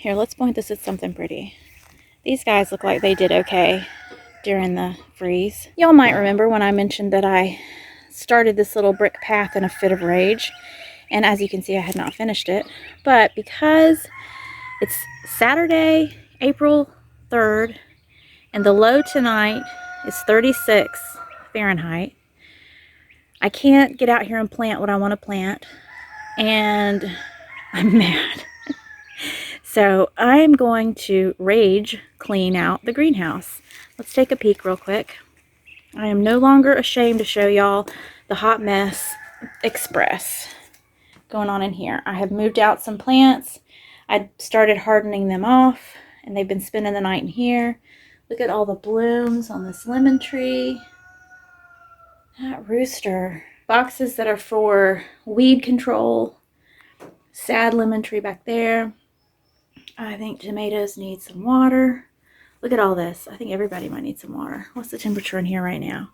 Here, let's point this at something pretty. These guys look like they did okay during the freeze. Y'all might remember when I mentioned that I started this little brick path in a fit of rage. And as you can see, I had not finished it. But because it's Saturday, April 3rd, and the low tonight is 36 Fahrenheit, I can't get out here and plant what I want to plant. And I'm mad. So I'm going to rage clean out the greenhouse. Let's take a peek real quick. I am no longer ashamed to show y'all the hot mess express going on in here. I have moved out some plants. I started hardening them off, and they've been spending the night in here. Look at all the blooms on this lemon tree. That rooster. Boxes that are for weed control. Sad lemon tree back there. I think tomatoes need some water. Look at all this. I think everybody might need some water. What's the temperature in here right now?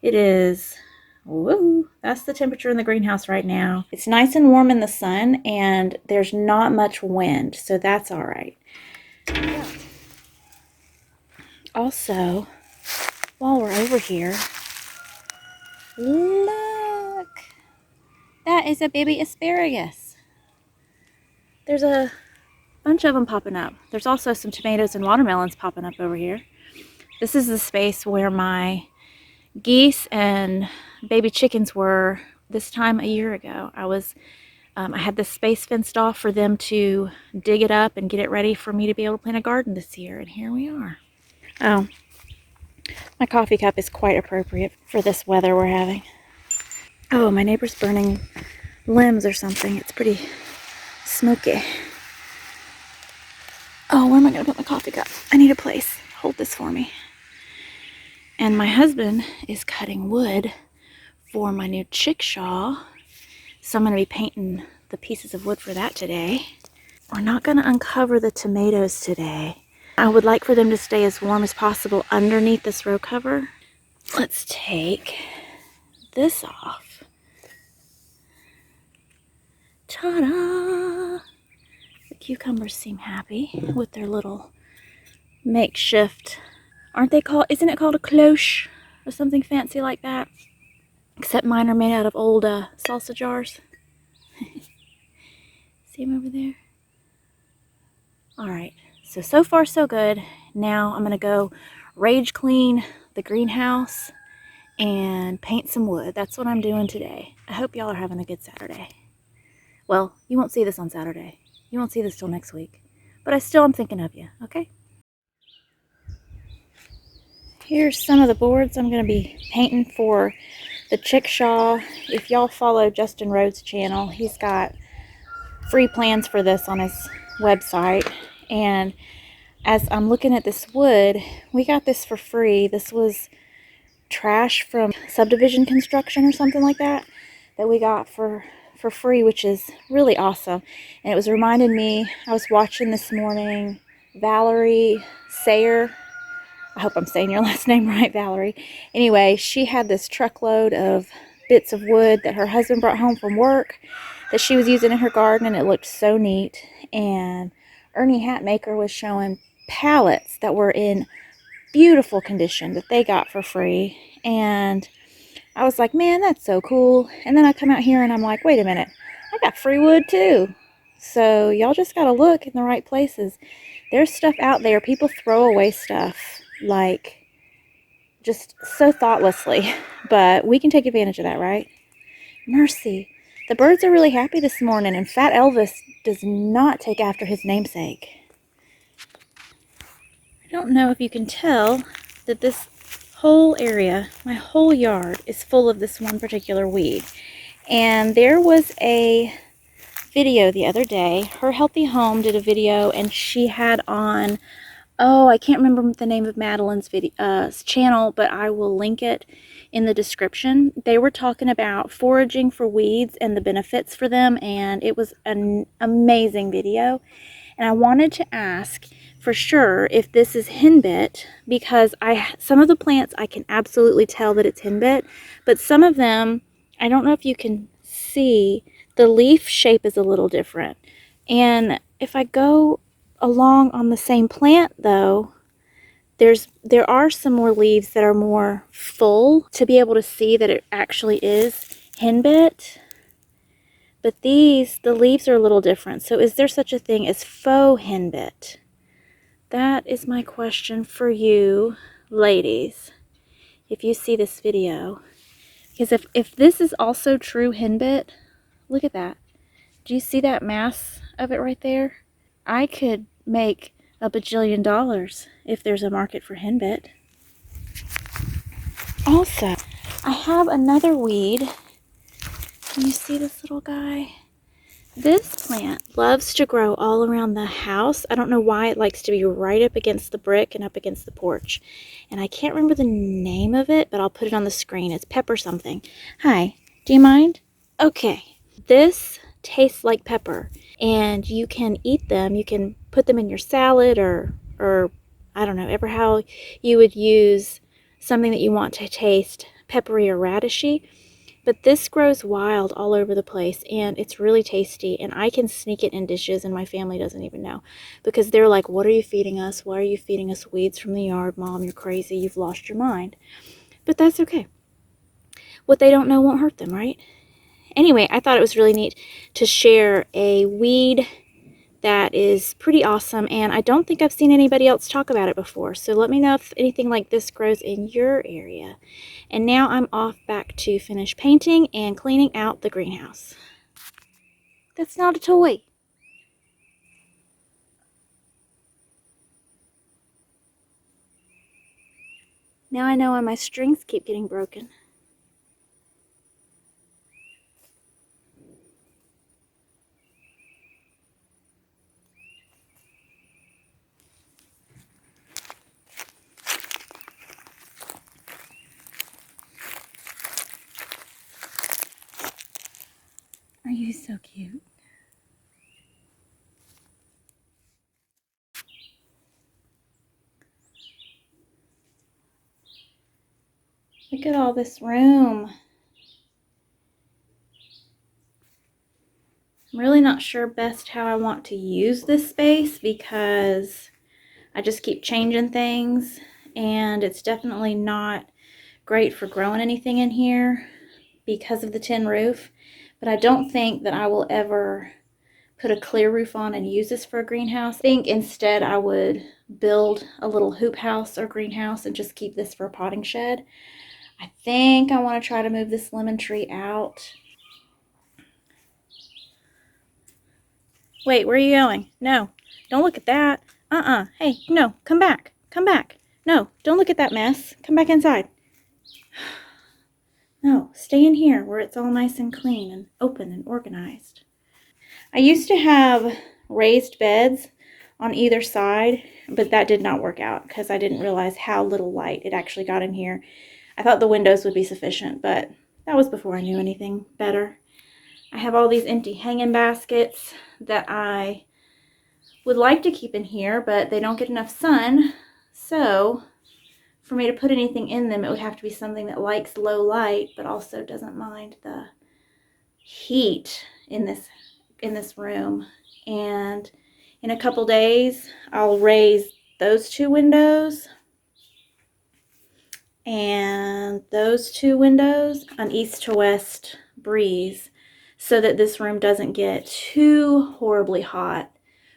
It is, woo, that's the temperature in the greenhouse right now. It's nice and warm in the sun, and there's not much wind, so that's all right. Yeah. Also, while we're over here, look, that is a baby asparagus. There's a bunch of them popping up. There's also some tomatoes and watermelons popping up over here. This is the space where my geese and baby chickens were this time a year ago. I had this space fenced off for them to dig it up and get it ready for me to be able to plant a garden this year, and here we are. Oh, my coffee cup is quite appropriate for this weather we're having. Oh, my neighbor's burning limbs or something. It's pretty smoky. Oh, where am I going to put my coffee cup? I need a place. Hold this for me. And my husband is cutting wood for my new chickshaw. So I'm going to be painting the pieces of wood for that today. We're not going to uncover the tomatoes today. I would like for them to stay as warm as possible underneath this row cover. Let's take this off. Ta-da! The cucumbers seem happy with their little makeshift, aren't they called, isn't it called a cloche or something fancy like that? Except mine are made out of old salsa jars. See them over there? Alright, so far so good. Now I'm going to go rage clean the greenhouse and paint some wood. That's what I'm doing today. I hope y'all are having a good Saturday. Well, you won't see this on Saturday. You won't see this till next week. But I still am thinking of you, okay? Here's some of the boards I'm going to be painting for the chickshaw. If y'all follow Justin Rhodes' channel, he's got free plans for this on his website. And as I'm looking at this wood, we got this for free. This was trash from subdivision construction or something like that we got for free, which is really awesome. And it was reminding me, I was watching this morning, Valerie Sayer. I hope I'm saying your last name right, Valerie. Anyway, she had this truckload of bits of wood that her husband brought home from work that she was using in her garden, and it looked so neat. And Ernie Hatmaker was showing pallets that were in beautiful condition that they got for free. And I was like, man, that's so cool. And then I come out here and I'm like, wait a minute, I got free wood too. So y'all just got to look in the right places. There's stuff out there. People throw away stuff like just so thoughtlessly, but we can take advantage of that, right? Mercy. The birds are really happy this morning, and Fat Elvis does not take after his namesake. I don't know if you can tell that this whole area, my whole yard, is full of this one particular weed. And there was a video the other day. Her Healthy Home did a video, and she had on, oh, I can't remember the name of Madeline's video, channel, but I will link it in the description. They were talking about foraging for weeds and the benefits for them, and it was an amazing video. And I wanted to ask for sure if this is henbit, because some of the plants I can absolutely tell that it's henbit, but some of them, I don't know if you can see, the leaf shape is a little different. And if I go along on the same plant though, there are some more leaves that are more full to be able to see that it actually is henbit. But these, the leaves are a little different. So is there such a thing as faux henbit? That is my question for you, ladies, if you see this video. Because if this is also true henbit, look at that. Do you see that mass of it right there? I could make a bajillion dollars if there's a market for henbit. Also, I have another weed. Can you see this little guy? This plant loves to grow all around the house. I don't know why it likes to be right up against the brick and up against the porch. And I can't remember the name of it, but I'll put it on the screen. It's pepper something. Hi, do you mind? Okay. This tastes like pepper, and you can eat them. You can put them in your salad or I don't know, ever how you would use something that you want to taste peppery or radishy. But this grows wild all over the place, and it's really tasty, and I can sneak it in dishes, and my family doesn't even know, because they're like, what are you feeding us? Why are you feeding us weeds from the yard? Mom, you're crazy. You've lost your mind. But that's okay. What they don't know won't hurt them, right? Anyway, I thought it was really neat to share a weed that is pretty awesome, and I don't think I've seen anybody else talk about it before. So let me know if anything like this grows in your area. And now I'm off back to finish painting and cleaning out the greenhouse. That's not a toy. Now I know why my strings keep getting broken. Are you so cute? Look at all this room. I'm really not sure best how I want to use this space because I just keep changing things, and it's definitely not great for growing anything in here because of the tin roof. But I don't think that I will ever put a clear roof on and use this for a greenhouse. I think instead I would build a little hoop house or greenhouse and just keep this for a potting shed. I think I want to try to move this lemon tree out. Wait, where are you going? No, don't look at that. Hey, no, come back. Come back. No, don't look at that mess. Come back inside. No, stay in here where it's all nice and clean and open and organized. I used to have raised beds on either side, but that did not work out because I didn't realize how little light it actually got in here. I thought the windows would be sufficient, but that was before I knew anything better. I have all these empty hanging baskets that I would like to keep in here, but they don't get enough sun. So for me to put anything in them, it would have to be something that likes low light, but also doesn't mind the heat in this room. And in a couple days, I'll raise those two windows and those two windows on east to west breeze so that this room doesn't get too horribly hot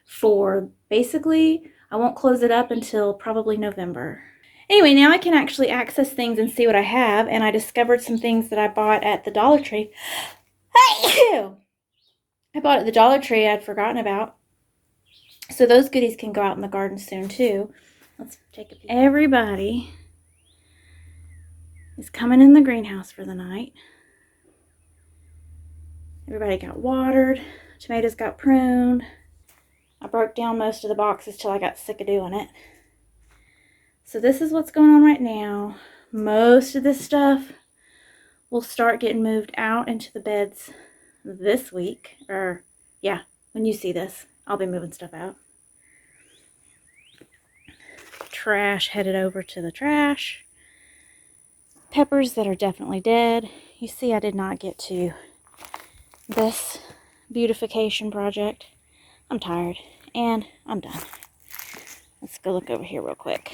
for basically, I won't close it up until probably November. Anyway, now I can actually access things and see what I have, and I discovered some things that I bought at the Dollar Tree. I bought at the Dollar Tree I'd forgotten about. So those goodies can go out in the garden soon too. Let's take a peek. Everybody is coming in the greenhouse for the night. Everybody got watered. Tomatoes got pruned. I broke down most of the boxes till I got sick of doing it. So this is what's going on right now. Most of this stuff will start getting moved out into the beds this week. Or, yeah, when you see this, I'll be moving stuff out. Trash headed over to the trash. Peppers that are definitely dead. You see I did not get to this beautification project. I'm tired. And I'm done. Let's go look over here real quick.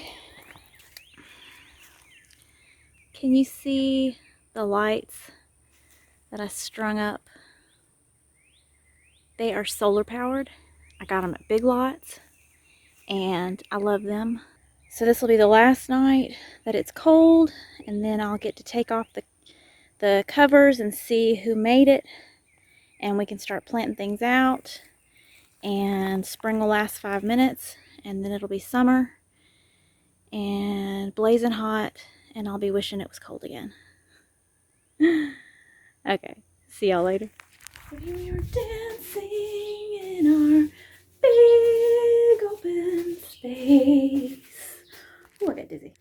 Can you see the lights that I strung up? They are solar powered. I got them at Big Lots and I love them. So this will be the last night that it's cold, and then I'll get to take off the covers and see who made it, and we can start planting things out, and spring will last 5 minutes, and then it'll be summer and blazing hot, and I'll be wishing it was cold again. Okay, see y'all later. We are dancing in our big open space. Oh, I got dizzy.